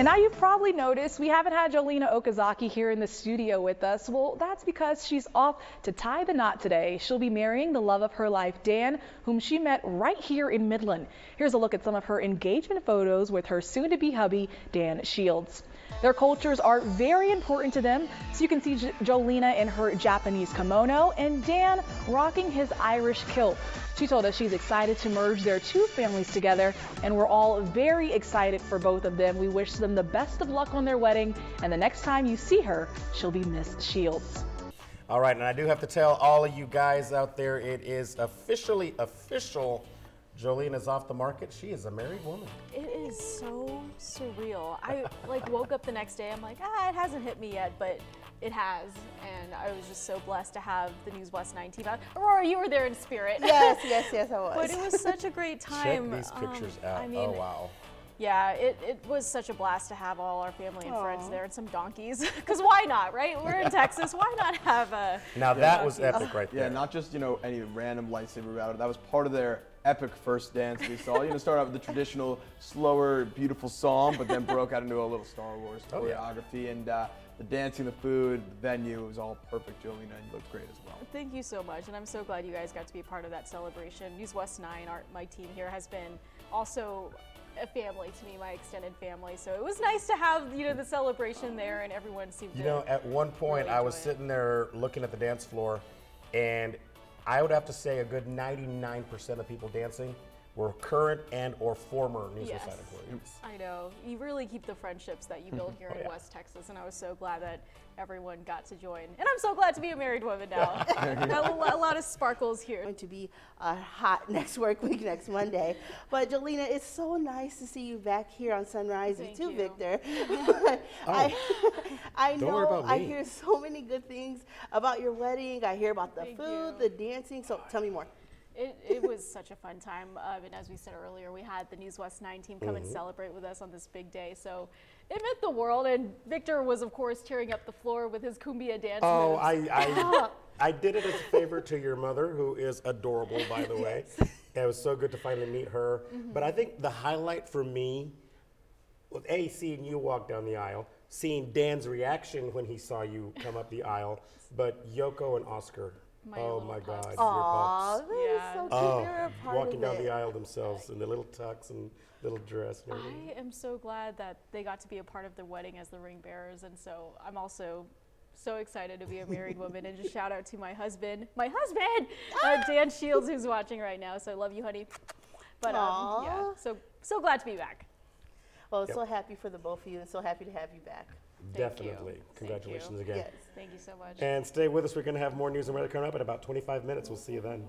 And now you've probably noticed we haven't had Jolina Okazaki here in the studio with us. Well, that's because she's off to tie the knot today. She'll be marrying the love of her life, Dan, whom she met right here in Midland. Here's a look at some of her engagement photos with her soon-to-be hubby, Dan Shields. Their cultures are very important to them, so you can see Jolina in her Japanese kimono and Dan rocking his Irish kilt. She told us she's excited to merge their two families together, and we're all very excited for both of them. We wish them the best of luck on their wedding, and the next time you see her, she'll be Miss Shields. All right, and I do have to tell all of you guys out there, it is officially official. Jolina's off the market. She is a married woman. It is so surreal. I woke up the next day, I'm like, it hasn't hit me yet, but it has, and I was just so blessed to have the News West 9 team out. Aurora, you were there in spirit. Yes, I was. But it was such a great time. Check these pictures out. I mean, oh, wow. Yeah, it was such a blast to have all our family and friends there and some donkeys. Because why not, right? We're in Texas. Why not have a Now that was epic right there. Yeah, not just, any random lightsaber battle. That was part of their epic first dance we saw. Started out with the traditional, slower, beautiful song, but then broke out into a little Star Wars choreography. And the dancing, the food, the venue, it was all perfect, Jolina, and you looked great as well. Thank you so much, and I'm so glad you guys got to be part of that celebration. News West 9, my team here, has been also a family to me, my extended family. So it was nice to have, the celebration there, and everyone seemed to at one point really I was sitting there looking at the dance floor, and I would have to say a good 99% of people dancing were current and or former News West Side employees. I know. You really keep the friendships that you build here in West Texas, and I was so glad that everyone got to join. And I'm so glad to be a married woman now. a lot of sparkles here. Going to be hot next work week, next Monday. But Jolina, it's so nice to see you back here on Sunrise Thank too, you. Victor. Oh. I Don't worry know about I me. hear so many good things about your wedding. I hear about the Thank food, you. the dancing. So tell me more. It was such a fun time, and as we said earlier, we had the News West 9 team come and celebrate with us on this big day, so it meant the world, and Victor was, of course, tearing up the floor with his cumbia dance Oh, moves. I did it as a favor to your mother, who is adorable, by the way. It was so good to finally meet her. But I think the highlight for me was, seeing you walk down the aisle, seeing Dan's reaction when he saw you come up the aisle, but Yoko and Oscar. My Oh little my pups. God, Aw, your pups. that is so cute. They're a part Walking of down it. the aisle themselves in the little tux and little dress and everything. I am so glad that they got to be a part of the wedding as the ring bearers, and so I'm also so excited to be a married woman. And just shout out to my husband, Dan Shields, who's watching right now. So I love you, honey. But yeah, so glad to be back. Well, so happy for the both of you, and so happy to have you back. Definitely. you. Congratulations Thank you. again. Yes. Thank you so much. And stay with us. We're going to have more news and weather coming up in about 25 minutes. We'll see you then.